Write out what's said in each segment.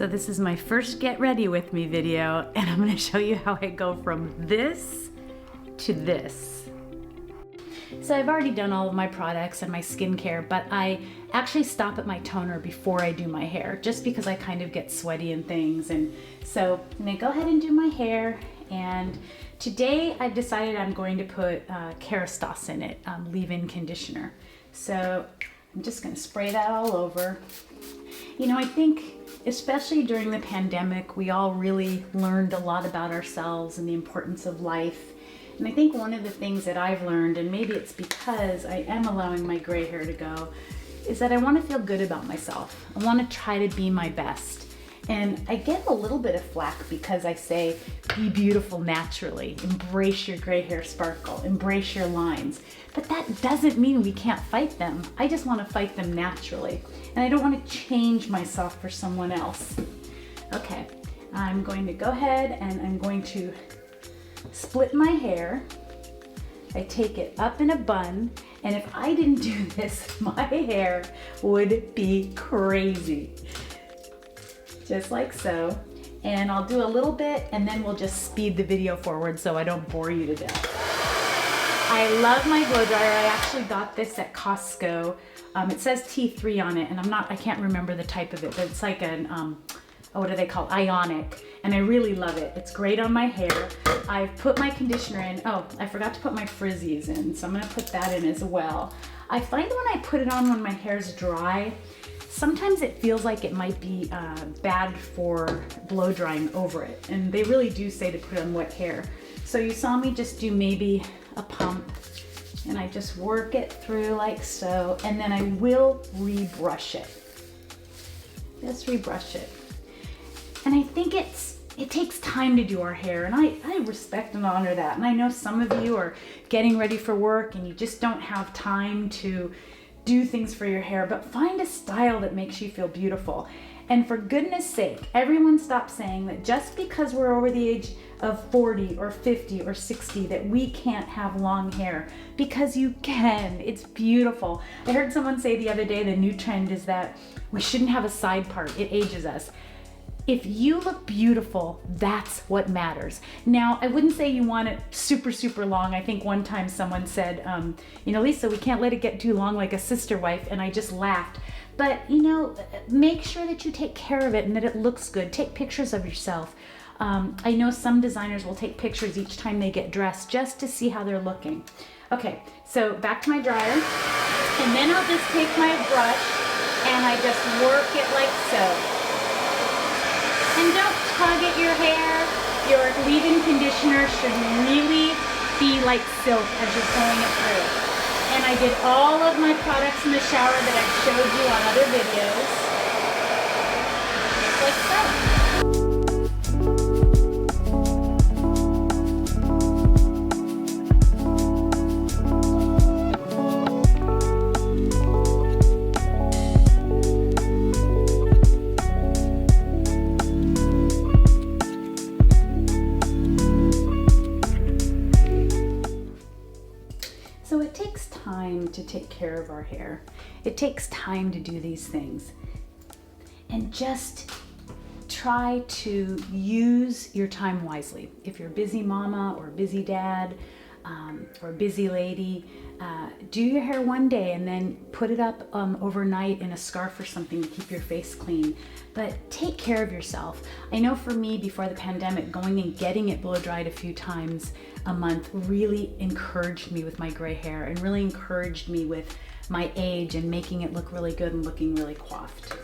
So this is my first get ready with me video, and I'm going to show you how I go from this to this. So I've already done all of my products and my skincare, but I actually stop at my toner before I do my hair, just because I kind of get sweaty and things. And so I'm going to go ahead and do my hair. And today I've decided I'm going to put Kerastase in it, leave-in conditioner. So I'm just going to spray that all over. You know, I think especially during the pandemic, we all really learned a lot about ourselves and the importance of life. And I think one of the things that I've learned, and maybe it's because I am allowing my gray hair to go, is that I want to feel good about myself. I want to try to be my best. And I get a little bit of flack because I say, be beautiful naturally, embrace your gray hair sparkle, embrace your lines. But that doesn't mean we can't fight them. I just want to fight them naturally. And I don't want to change myself for someone else. Okay, I'm going to go ahead and I'm going to split my hair. I take it up in a bun, and if I didn't do this, my hair would be crazy. Just like so. And I'll do a little bit and then we'll just speed the video forward so I don't bore you to death. I love my blow dryer. I actually got this at Costco. It says T3 on it, and I can't remember the type of it, but it's like an, what are they called? Ionic. And I really love it. It's great on my hair. I've put my conditioner in. Oh, I forgot to put my frizzies in, so I'm gonna put that in as well. I find when I put it on when my hair's dry, sometimes it feels like it might be bad for blow drying over it. And they really do say to put on wet hair. So you saw me just do maybe a pump, and I just work it through like so, and then I will rebrush it. Just rebrush it. And I think it takes time to do our hair, and I respect and honor that. And I know some of you are getting ready for work and you just don't have time to do things for your hair, but find a style that makes you feel beautiful. And for goodness sake, everyone stop saying that just because we're over the age of 40 or 50 or 60 that we can't have long hair, because you can. It's beautiful. I heard someone say the other day the new trend is that we shouldn't have a side part. It ages us. If you look beautiful, that's what matters. Now, I wouldn't say you want it super, super long. I think one time someone said, you know, Lisa, we can't let it get too long like a sister wife, and I just laughed. But, you know, make sure that you take care of it and that it looks good. Take pictures of yourself. I know some designers will take pictures each time they get dressed just to see how they're looking. Okay, so back to my dryer. And then I'll just take my brush and I just work it like so. And don't tug at your hair. Your leave-in conditioner should really be like silk as you're pulling it through. And I did all of my products in the shower that I've showed you on other videos. Just like so. So it takes time to take care of our hair. It takes time to do these things. And just try to use your time wisely. If you're a busy mama or a busy dad or a busy lady, do your hair one day and then put it up overnight in a scarf or something to keep your face clean. But take care of yourself. I know for me, before the pandemic, going and getting it blow dried a few times a month really encouraged me with my gray hair and really encouraged me with my age and making it look really good and looking really coiffed.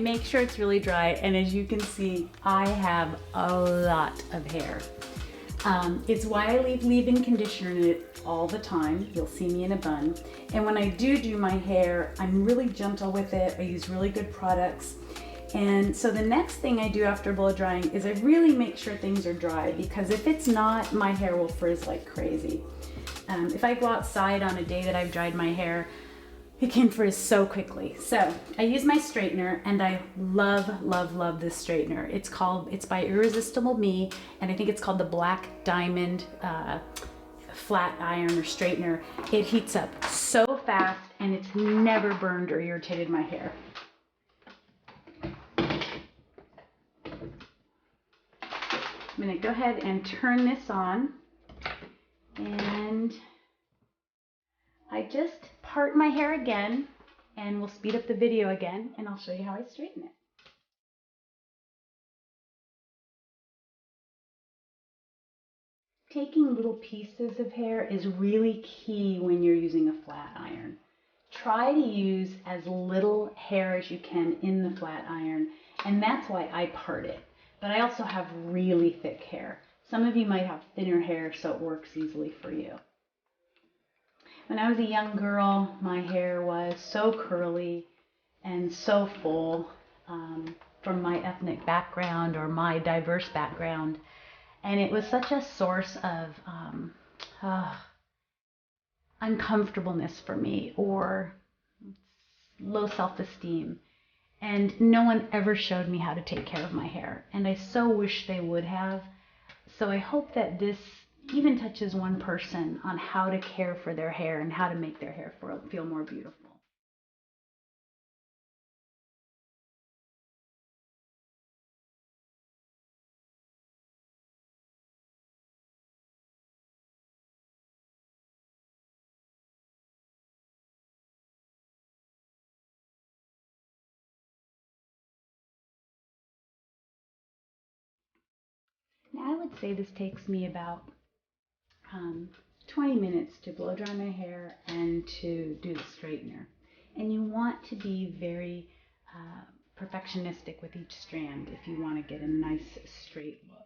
make sure it's really dry, and as you can see, I have a lot of hair. It's why I leave leave-in conditioner in it all the time. You'll see me in a bun. And when I do my hair, I'm really gentle with it. I use really good products. And so the next thing I do after blow drying is I really make sure things are dry, because if it's not, my hair will frizz like crazy. If I go outside on a day that I've dried my hair, it can frizz so quickly. So I use my straightener, and I love, love, love this straightener. It's by Irresistible Me, and I think it's called the Black Diamond flat iron or straightener. It heats up so fast, and it's never burned or irritated my hair. I'm gonna go ahead and turn this on, and I just part my hair again, and we'll speed up the video again, and I'll show you how I straighten it. Taking little pieces of hair is really key when you're using a flat iron. Try to use as little hair as you can in the flat iron, and that's why I part it. But I also have really thick hair. Some of you might have thinner hair, so it works easily for you. When I was a young girl, my hair was so curly and so full from my ethnic background or my diverse background. And it was such a source of uncomfortableness for me, or low self-esteem. And no one ever showed me how to take care of my hair. And I so wish they would have. So I hope that this even touches one person on how to care for their hair and how to make their hair feel more beautiful. Now, I would say this takes me about 20 minutes to blow dry my hair and to do the straightener. And you want to be very perfectionistic with each strand if you want to get a nice straight look.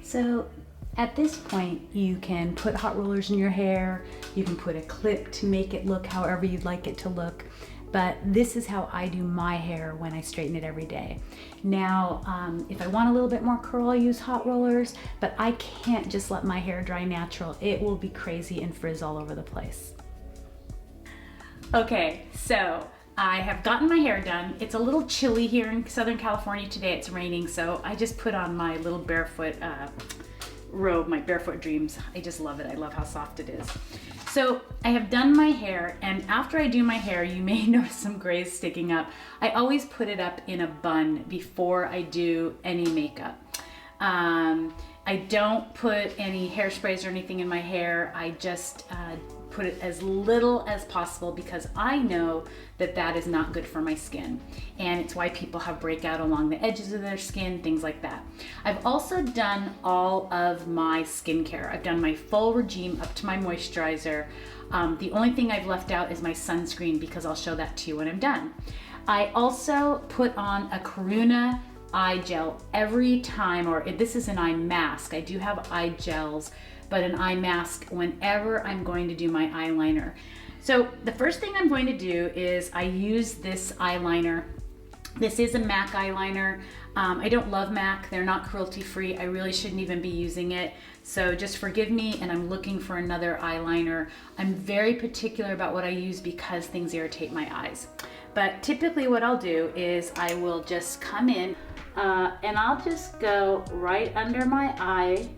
So at this point, you can put hot rollers in your hair, you can put a clip to make it look however you'd like it to look, but this is how I do my hair when I straighten it every day. Now, if I want a little bit more curl, I'll use hot rollers, but I can't just let my hair dry natural. It will be crazy and frizz all over the place. Okay, so I have gotten my hair done. It's a little chilly here in Southern California today. It's raining, so I just put on my little barefoot robe, my Barefoot Dreams. I just love it. I love how soft it is. So I have done my hair, and after I do my hair, you may notice some grays sticking up. I always put it up in a bun before I do any makeup. I don't put any hairsprays or anything in my hair. I just put it as little as possible, because I know that that is not good for my skin, and it's why people have breakout along the edges of their skin, things like that. I've also done all of my skincare. I've done my full regime up to my moisturizer. The only thing I've left out is my sunscreen, because I'll show that to you when I'm done. I also put on a Karuna eye gel every time, or this is an eye mask. I do have eye gels, but an eye mask whenever I'm going to do my eyeliner. So the first thing I'm going to do is I use this eyeliner. This is a MAC eyeliner. I don't love MAC. They're not cruelty-free. I really shouldn't even be using it. So just forgive me, and I'm looking for another eyeliner. I'm very particular about what I use because things irritate my eyes. But typically what I'll do is I will just come in and I'll just go right under my eye,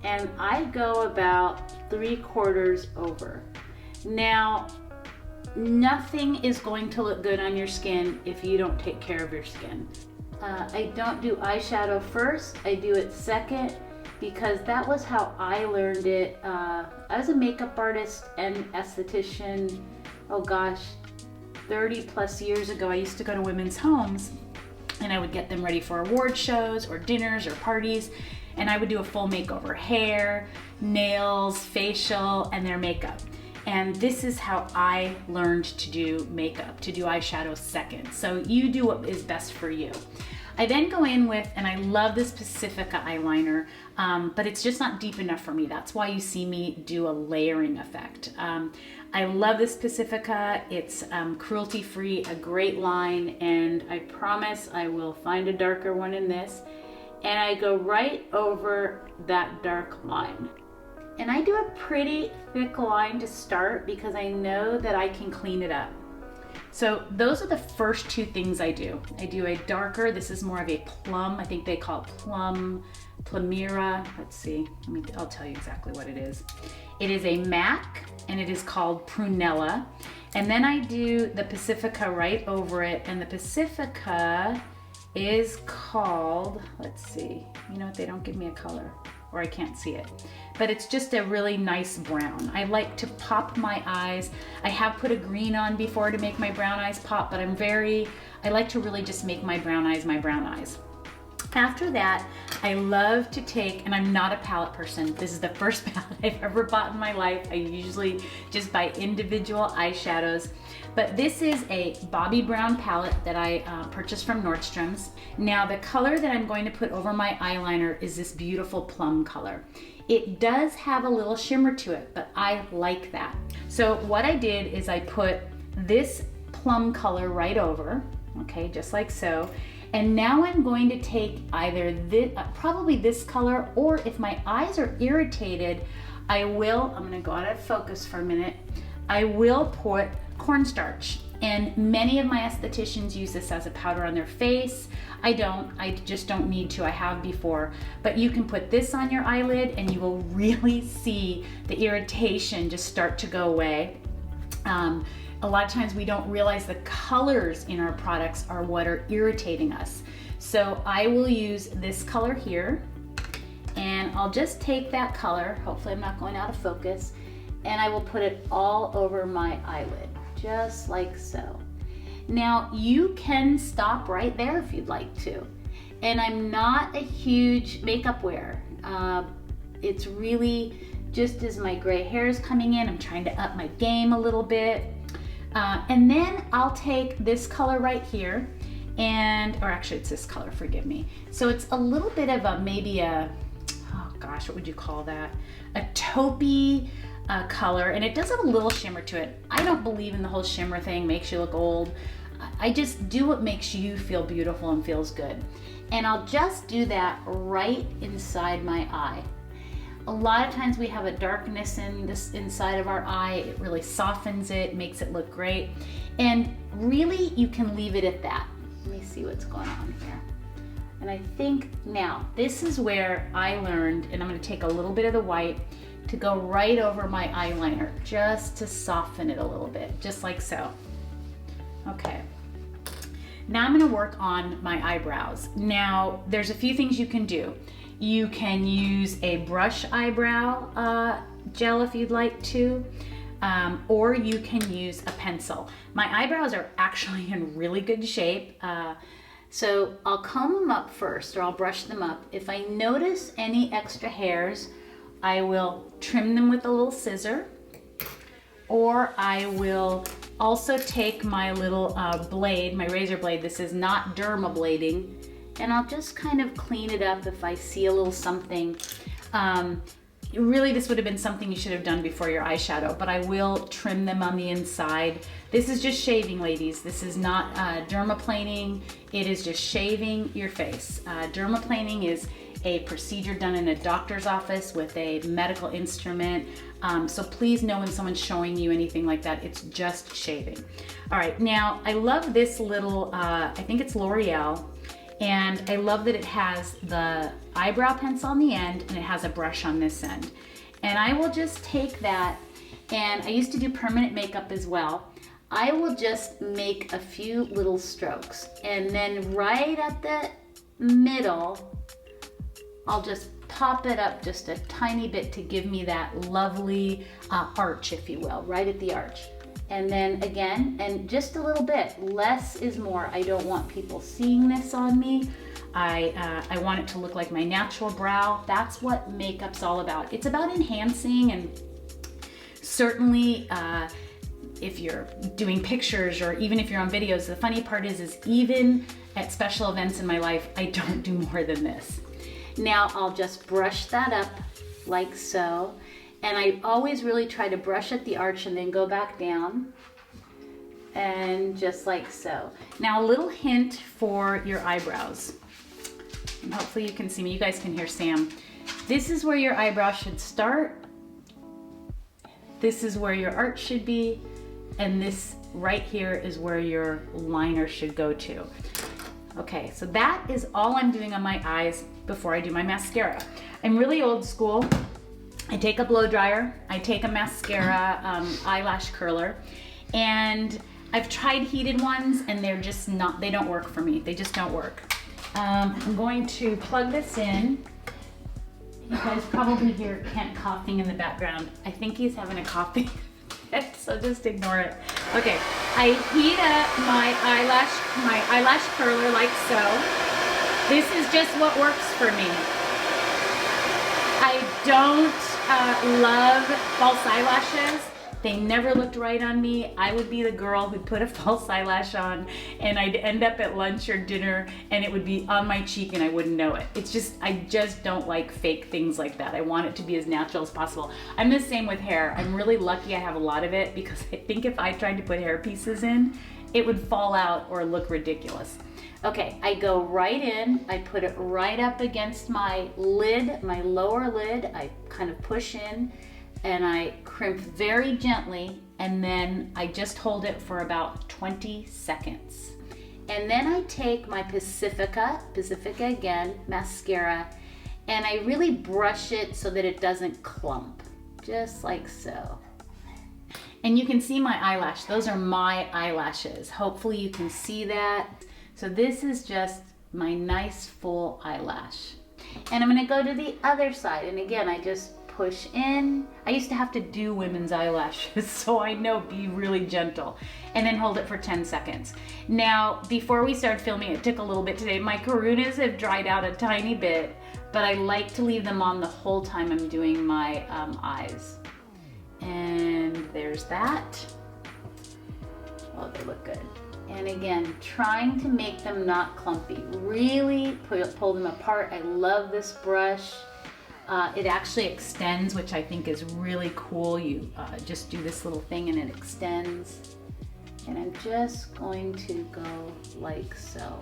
and I go about 3/4 over. Now, nothing is going to look good on your skin if you don't take care of your skin. I don't do eyeshadow first, I do it second, because that was how I learned it. I was a makeup artist and esthetician, oh gosh, 30 plus years ago, I used to go to women's homes and I would get them ready for award shows or dinners or parties. And I would do a full makeover, hair, nails, facial, and their makeup. And this is how I learned to do makeup, to do eyeshadow second. So you do what is best for you. I then go in with, and I love this Pacifica eyeliner, but it's just not deep enough for me. That's why you see me do a layering effect. I love this Pacifica. It's cruelty-free, a great line, and I promise I will find a darker one in this. And I go right over that dark line. And I do a pretty thick line to start because I know that I can clean it up. So those are the first two things I do. I do a darker, this is more of a plum, I think they call it Plumira. Let's see, I'll tell you exactly what it is. It is a MAC and it is called Prunella. And then I do the Pacifica right over it, and the Pacifica is called, let's see, you know what, they don't give me a color, or I can't see it, but it's just a really nice brown. I like to pop my eyes. I have put a green on before to make my brown eyes pop, but I like to really just make my brown eyes. After that, I love to take, and I'm not a palette person. This is the first palette I've ever bought in my life. I usually just buy individual eyeshadows. But this is a Bobbi Brown palette that I purchased from Nordstrom's. Now the color that I'm going to put over my eyeliner is this beautiful plum color. It does have a little shimmer to it, but I like that. So what I did is I put this plum color right over, okay, just like so. And now I'm going to take either this, probably this color, or if my eyes are irritated, I'm gonna go out of focus for a minute. I will put cornstarch. And many of my estheticians use this as a powder on their face. I don't, I just don't need to, I have before. But you can put this on your eyelid and you will really see the irritation just start to go away. A lot of times we don't realize the colors in our products are what are irritating us. So I will use this color here, and I'll just take that color, hopefully I'm not going out of focus, and I will put it all over my eyelid, just like so. Now you can stop right there if you'd like to. And I'm not a huge makeup wearer. It's really just as my gray hair is coming in, I'm trying to up my game a little bit. And then I'll take this color right here, or actually it's this color, forgive me. So it's a little bit of oh gosh, what would you call that? A taupey color, and it does have a little shimmer to it. I don't believe in the whole shimmer thing, makes you look old. I just do what makes you feel beautiful and feels good. And I'll just do that right inside my eye. A lot of times we have a darkness in this inside of our eye. It really softens it, makes it look great. And really you can leave it at that. Let me see what's going on here. And I think now, this is where I learned, and I'm gonna take a little bit of the white to go right over my eyeliner, just to soften it a little bit, just like so. Okay. Now I'm gonna work on my eyebrows. Now, there's a few things you can do. You can use a brush eyebrow gel if you'd like to, or you can use a pencil. My eyebrows are actually in really good shape, so I'll comb them up first, or I'll brush them up. If I notice any extra hairs, I will trim them with a little scissor, or I will also take my little blade, my razor blade. This is not dermablading, and I'll just kind of clean it up if I see a little something. Really, this would have been something you should have done before your eyeshadow, but I will trim them on the inside. This is just shaving, ladies. This is not dermaplaning. It is just shaving your face. Dermaplaning is a procedure done in a doctor's office with a medical instrument. So please know when someone's showing you anything like that, it's just shaving. All right, now I love this little, I think it's L'Oreal, and I love that it has the eyebrow pencil on the end and it has a brush on this end. And I will just take that, and I used to do permanent makeup as well. I will just make a few little strokes, and then right at the middle, I'll just pop it up just a tiny bit to give me that lovely arch, if you will, right at the arch. And then again, and just a little bit. Less is more. I don't want people seeing this on me. I want it to look like my natural brow. That's what makeup's all about. It's about enhancing, and certainly if you're doing pictures or even if you're on videos, the funny part is even at special events in my life, I don't do more than this. Now I'll just brush that up like so. And I always really try to brush at the arch and then go back down. And just like so. Now a little hint for your eyebrows. And hopefully you can see me. You guys can hear Sam. This is where your eyebrow should start. This is where your arch should be. And this right here is where your liner should go to. Okay, so that is all I'm doing on my eyes before I do my mascara. I'm really old school. I take a blow dryer, I take a mascara eyelash curler, and I've tried heated ones and they're just not, they don't work for me. They just don't work. I'm going to plug this in. You guys probably hear Kent coughing in the background. I think he's having a coffee fit, so just ignore it. Okay, I heat up my eyelash curler like so. This is just what works for me. I don't love false eyelashes. They never looked right on me. I would be the girl who'd put a false eyelash on and I'd end up at lunch or dinner and it would be on my cheek and I wouldn't know it. It's just, I just don't like fake things like that. I want it to be as natural as possible. I'm the same with hair. I'm really lucky I have a lot of it because I think if I tried to put hair pieces in, it would fall out or look ridiculous. Okay, I go right in, I put it right up against my lid, my lower lid. I kind of push in and I crimp very gently, and then I just hold it for about 20 seconds. And then I take my Pacifica again, mascara, and I really brush it so that it doesn't clump, just like so. And you can see my eyelash. Those are my eyelashes. Hopefully you can see that. So this is just my nice full eyelash. And I'm gonna go to the other side. And again, I just push in. I used to have to do women's eyelashes, so I know, be really gentle. And then hold it for 10 seconds. Now, before we started filming, it took a little bit today. My karunas have dried out a tiny bit, but I like to leave them on the whole time I'm doing my eyes. And there's that. Oh, they look good. And again, trying to make them not clumpy. Really pull them apart. I love this brush. It actually extends, which I think is really cool. You just do this little thing and it extends. And I'm just going to go like so.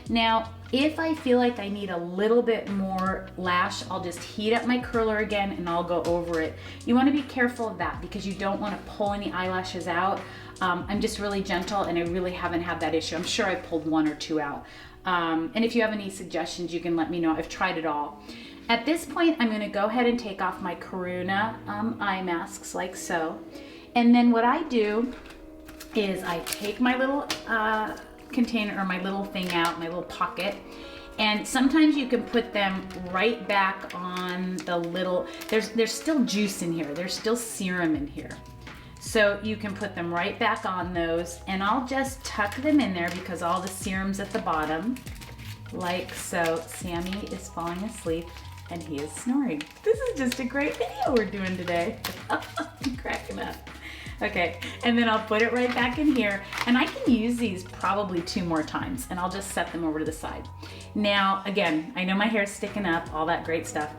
Now, if I feel like I need a little bit more lash, I'll just heat up my curler again and I'll go over it. You want to be careful of that because you don't want to pull any eyelashes out. I'm just really gentle and I really haven't had that issue. I'm sure I pulled one or two out. And if you have any suggestions, you can let me know. I've tried it all. At this point, I'm going to go ahead and take off my Karuna eye masks like so. And then what I do is I take my little container or my little thing out, my little pocket, and sometimes you can put them right back on the little, there's still juice in here, there's still serum in here. So you can put them right back on those, and I'll just tuck them in there because all the serum's at the bottom, like so. Sammy is falling asleep and he is snoring. This is just a great video we're doing today. I'm cracking up. Okay, and then I'll put it right back in here, and I can use these probably 2 more times, and I'll just set them over to the side. Now, again, I know my hair's sticking up, all that great stuff.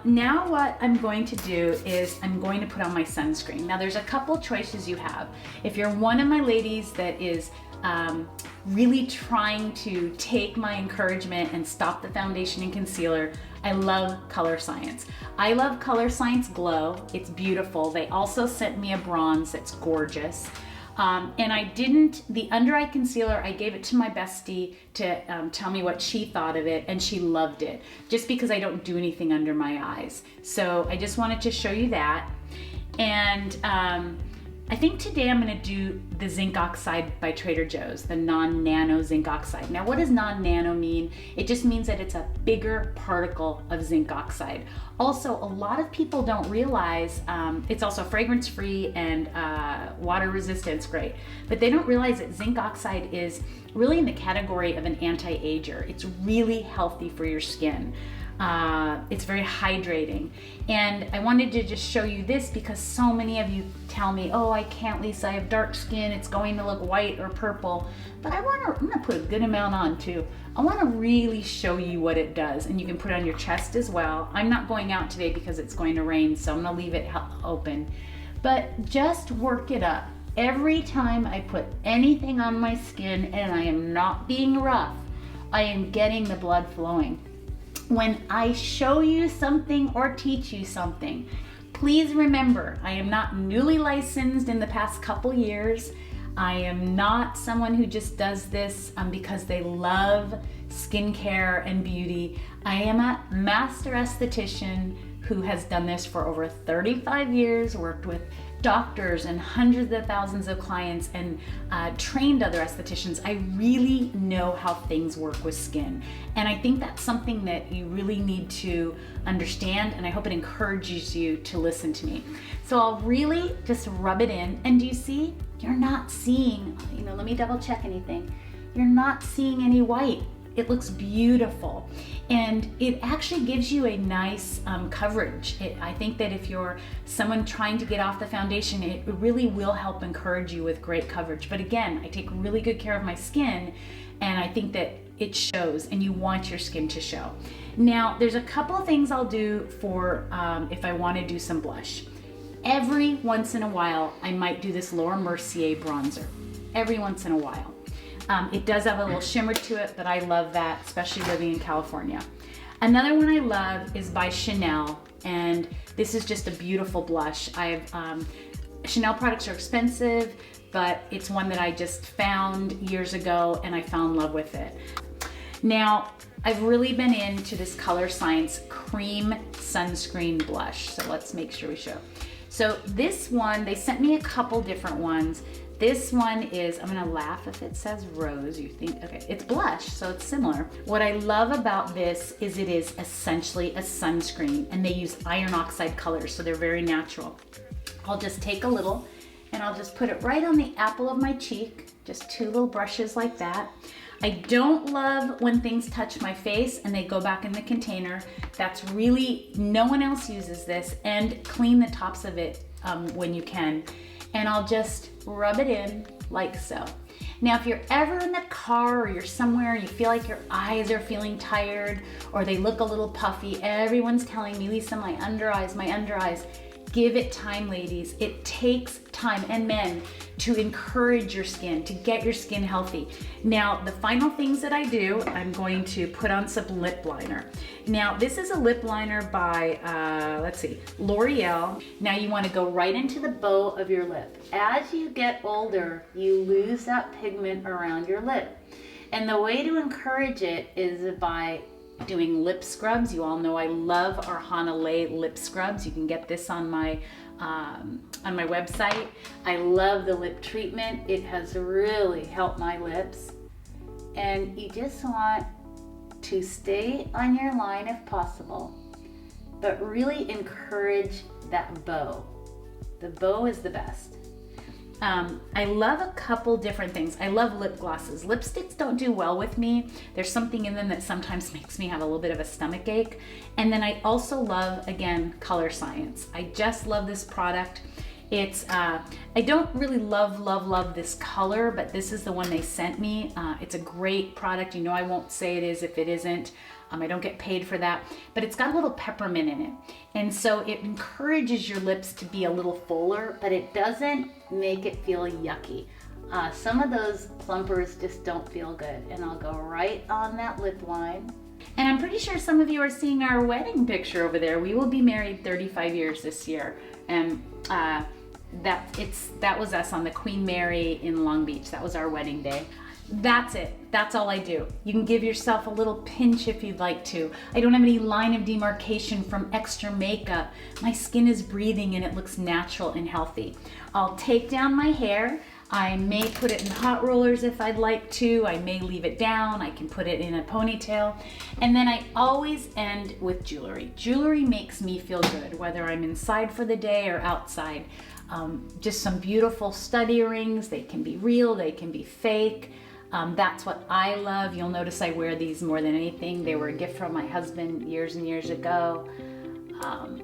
Now what I'm going to do is I'm going to put on my sunscreen. Now there's a couple choices you have. If you're one of my ladies that is really trying to take my encouragement and stop the foundation and concealer, I love Color Science. I love Color Science Glow. It's beautiful. They also sent me a bronze that's gorgeous. And I didn't, the under eye concealer, I gave it to my bestie to tell me what she thought of it, and she loved it, just because I don't do anything under my eyes. So I just wanted to show you that. And I think today I'm gonna do the zinc oxide by Trader Joe's, the non-nano zinc oxide. Now what does non-nano mean? It just means that it's a bigger particle of zinc oxide. Also, a lot of people don't realize it's also fragrance-free and water resistance, great. But they don't realize that zinc oxide is really in the category of an anti-ager. It's really healthy for your skin. It's very hydrating. And I wanted to just show you this because so many of you tell me, oh, I can't, Lisa, I have dark skin, it's going to look white or purple. But I'm gonna put a good amount on too. I wanna really show you what it does, and you can put it on your chest as well. I'm not going out today because it's going to rain, so I'm gonna leave it open. But just work it up. Every time I put anything on my skin and I am not being rough, I am getting the blood flowing. When I show you something or teach you something, please remember, I am not newly licensed in the past couple years. I am not someone who just does this because they love skincare and beauty. I am a master esthetician who has done this for over 35 years, worked with doctors and hundreds of thousands of clients, and trained other estheticians. I really know how things work with skin. And I think that's something that you really need to understand, and I hope it encourages you to listen to me. So I'll really just rub it in, and do you see? You're not seeing, let me double check anything. You're not seeing any white. It looks beautiful, and it actually gives you a nice coverage. I think that if you're someone trying to get off the foundation, it really will help encourage you with great coverage. But again, I take really good care of my skin, and I think that it shows, and you want your skin to show. Now, there's a couple of things I'll do for if I want to do some blush. Every once in a while, I might do this Laura Mercier bronzer. Every once in a while. It does have a little shimmer to it, but I love that, especially living in California. Another one I love is by Chanel, and this is just a beautiful blush. Chanel products are expensive, but it's one that I just found years ago, and I fell in love with it. Now, I've really been into this Color Science Cream Sunscreen Blush, so let's make sure we show. So this one, they sent me a couple different ones. This one is, I'm gonna laugh if it says rose, you think, okay, it's blush, so it's similar. What I love about this is it is essentially a sunscreen, and they use iron oxide colors, so they're very natural. I'll just take a little, and I'll just put it right on the apple of my cheek, just 2 little brushes like that. I don't love when things touch my face and they go back in the container. That's really, no one else uses this, and clean the tops of it when you can. And I'll just rub it in like so. Now, if you're ever in the car or you're somewhere, you feel like your eyes are feeling tired or they look a little puffy, everyone's telling me, Lisa, my under eyes. Give it time, ladies. It takes time, and men, to encourage your skin, to get your skin healthy. Now, the final things that I do, I'm going to put on some lip liner. Now, this is a lip liner by, L'Oreal. Now you want to go right into the bow of your lip. As you get older, you lose that pigment around your lip. And the way to encourage it is by doing lip scrubs. You all know I love our Hanalei lip scrubs. You can get this on my website. I love the lip treatment. It has really helped my lips. And you just want to stay on your line if possible, but really encourage that bow. The bow is the best. I love a couple different things. I love lip glosses. Lipsticks don't do well with me. There's something in them that sometimes makes me have a little bit of a stomach ache. And then I also love, again, Color Science. I just love this product. It's, I don't really love this color, but this is the one they sent me. It's a great product. You know I won't say it is if it isn't. I don't get paid for that, but it's got a little peppermint in it. And so it encourages your lips to be a little fuller, but it doesn't make it feel yucky. Some of those plumpers just don't feel good. And I'll go right on that lip line. And I'm pretty sure some of you are seeing our wedding picture over there. We will be married 35 years this year. And that was us on the Queen Mary in Long Beach. That was our wedding day. That's it. That's all I do. You can give yourself a little pinch if you'd like to. I don't have any line of demarcation from extra makeup. My skin is breathing and it looks natural and healthy. I'll take down my hair. I may put it in hot rollers if I'd like to. I may leave it down. I can put it in a ponytail. And then I always end with jewelry. Jewelry makes me feel good, whether I'm inside for the day or outside. Just some beautiful stud earrings. They can be real, they can be fake. That's what I love. You'll notice I wear these more than anything. They were a gift from my husband years and years ago.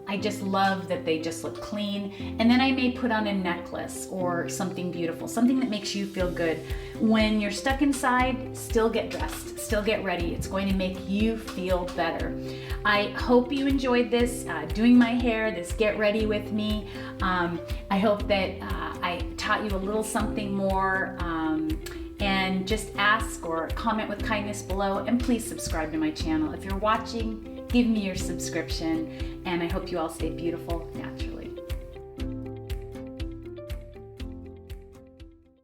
I just love that they just look clean. And then I may put on a necklace or something beautiful, something that makes you feel good. When you're stuck inside, still get dressed, still get ready. It's going to make you feel better. I hope you enjoyed this, doing my hair, this get ready with me. I hope that I taught you a little something more. And just ask or comment with kindness below, and please subscribe to my channel. If you're watching, give me your subscription, and I hope you all stay beautiful naturally.